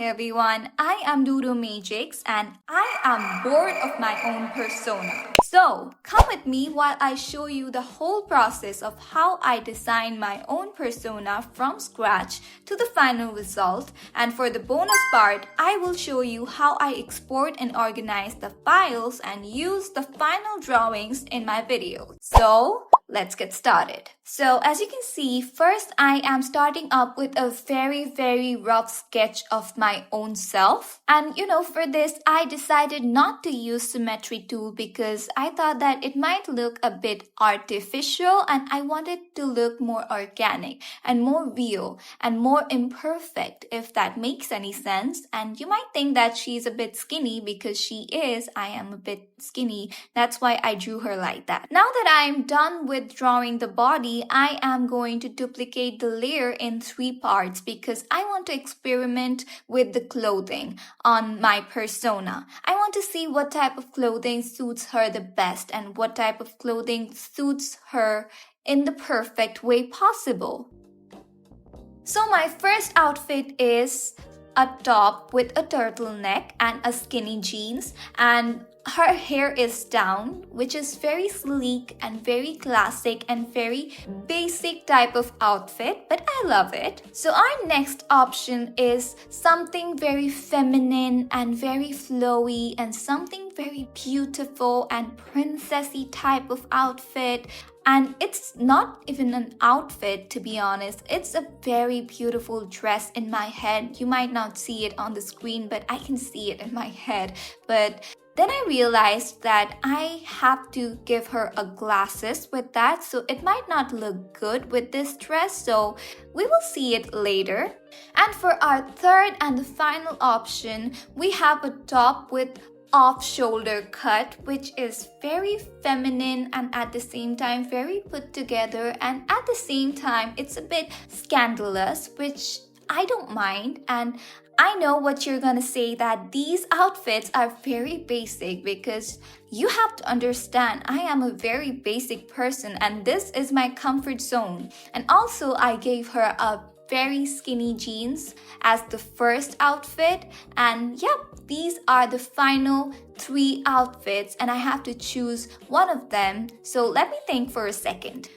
everyone, I am Doodoo Magix and I am bored of my own persona. So come with me while I show you the whole process of how I design my own persona from scratch to the final result, and for the bonus part, I will show you how I export and organize the files and use the final drawings in my video. So let's get started. So as you can see, first I am starting up with a very rough sketch of my own self. And for this, I decided not to use symmetry tool because I thought that it might look a bit artificial and I wanted to look more organic and more real and more imperfect, if that makes any sense. And you might think that she's a bit skinny because she is. I am a bit skinny. That's why I drew her like that. Now that I'm done with drawing the body, I am going to duplicate the layer in 3 parts because I want to experiment with the clothing on my persona. I want to see what type of clothing suits her the best and what type of clothing suits her in the perfect way possible. So my first outfit is a top with a turtleneck and a skinny jeans, and her hair is down, which is very sleek and very classic and very basic type of outfit, but I love it. So our next option is something very feminine and very flowy and something very beautiful and princessy type of outfit. And it's not even an outfit, to be honest. It's a very beautiful dress in my head. You might not see it on the screen, but I can see it in my head. But then I realized that I have to give her a glasses with that, so it might not look good with this dress, so we will see it later. And for our third and the final option, we have a top with off-shoulder cut, which is very feminine and at the same time very put together, and at the same time it's a bit scandalous, which I don't mind. And I know what you're gonna say, that these outfits are very basic, because you have to understand I am a very basic person and this is my comfort zone. And also I gave her a very skinny jeans as the first outfit, and yep, these are the final 3 outfits and I have to choose one of them. So let me think for a second.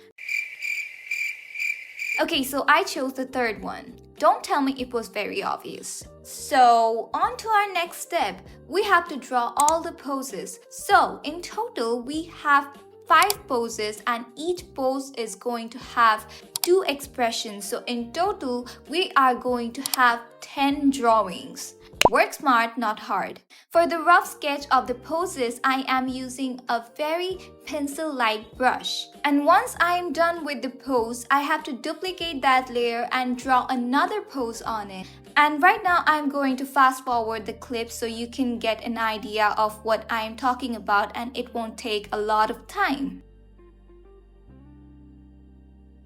Okay, so I chose the third one. Don't tell me it was very obvious. So on to our next step. We have to draw all the poses. So in total, we have 5 poses and each pose is going to have 2 expressions. So in total, we are going to have 10 drawings. Work smart, not hard. For the rough sketch of the poses, I am using a very pencil-like brush. And once I am done with the pose, I have to duplicate that layer and draw another pose on it. And right now I'm going to fast forward the clip so you can get an idea of what I am talking about and it won't take a lot of time.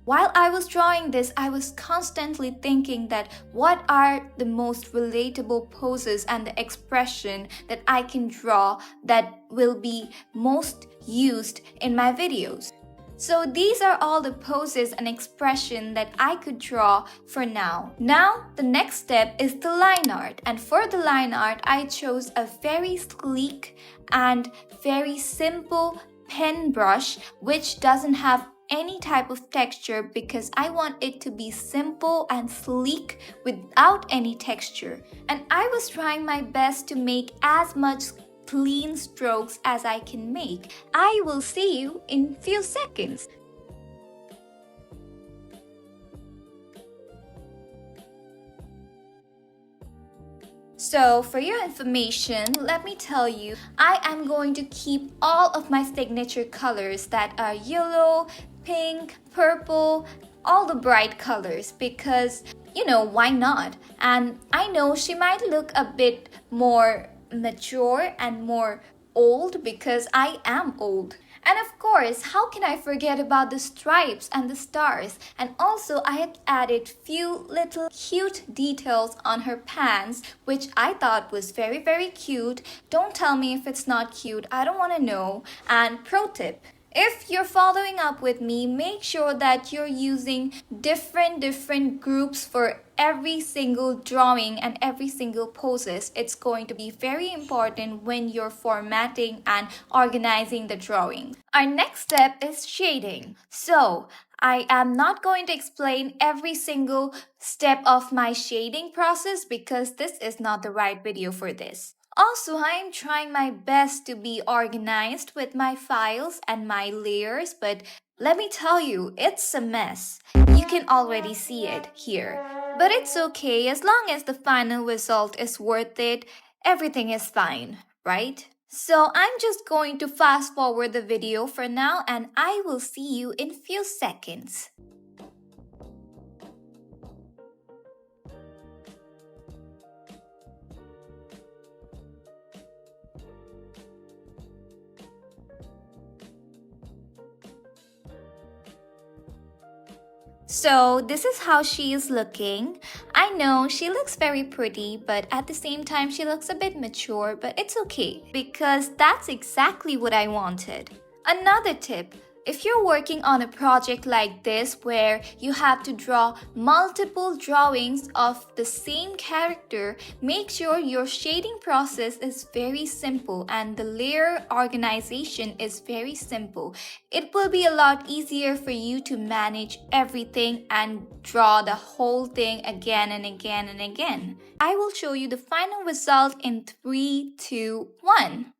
While I was drawing this, I was constantly thinking that what are the most relatable poses and the expression that I can draw that will be most used in my videos. So these are all the poses and expression that I could draw for now. Now, the next step is the line art. And for the line art, I chose a very sleek and very simple pen brush, which doesn't have any type of texture because I want it to be simple and sleek without any texture. And I was trying my best to make as much clean strokes as I can make. I will see you in few seconds. So for your information, let me tell you, I am going to keep all of my signature colors that are yellow, pink, purple, all the bright colors because, why not? And I know she might look a bit more mature and more old because I am old. And of course, how can I forget about the stripes and the stars? And also I had added few little cute details on her pants, which I thought was very cute. Don't tell me if it's not cute, I don't want to know. And pro tip, If you're following up with me, make sure that you're using different groups for every single drawing and every single poses. It's going to be very important when you're formatting and organizing the drawing. Our next step is shading. So I am not going to explain every single step of my shading process because this is not the right video for this. Also, I am trying my best to be organized with my files and my layers, but let me tell you, it's a mess. You can already see it here. But it's okay, as long as the final result is worth it, everything is fine, right? So I'm just going to fast forward the video for now and I will see you in few seconds. So this is how she is looking. I know she looks very pretty, but at the same time she looks a bit mature, but it's okay because that's exactly what I wanted. Another tip, if you're working on a project like this where you have to draw multiple drawings of the same character, make sure your shading process is very simple and the layer organization is very simple. It will be a lot easier for you to manage everything and draw the whole thing again and again and again. I will show you the final result in 3, 2, 1.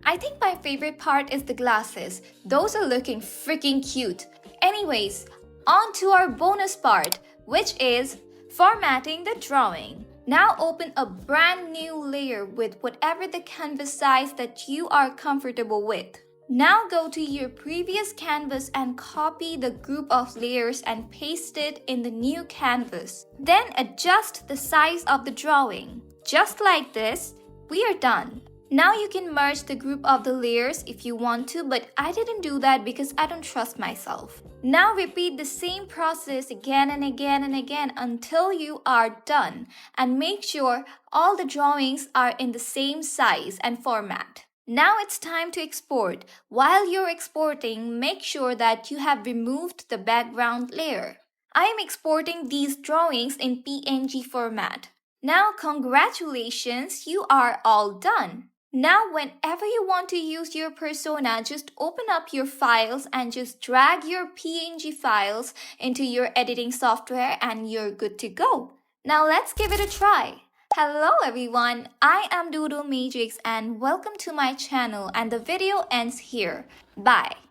I think my favorite part is the glasses. Those are looking freaking cute. Anyways, on to our bonus part, which is formatting the drawing. Now open a brand new layer with whatever the canvas size that you are comfortable with. Now go to your previous canvas and copy the group of layers and paste it in the new canvas. Then adjust the size of the drawing. Just like this, we are done. Now you can merge the group of the layers if you want to, but I didn't do that because I don't trust myself. Now repeat the same process again and again and again until you are done, and make sure all the drawings are in the same size and format. Now it's time to export. While you're exporting, make sure that you have removed the background layer. I am exporting these drawings in PNG format. Now congratulations, you are all done. Now, whenever you want to use your persona, just open up your files and just drag your PNG files into your editing software and you're good to go. Now, let's give it a try. Hello everyone, I am Doodle Magix and welcome to my channel, and the video ends here. Bye.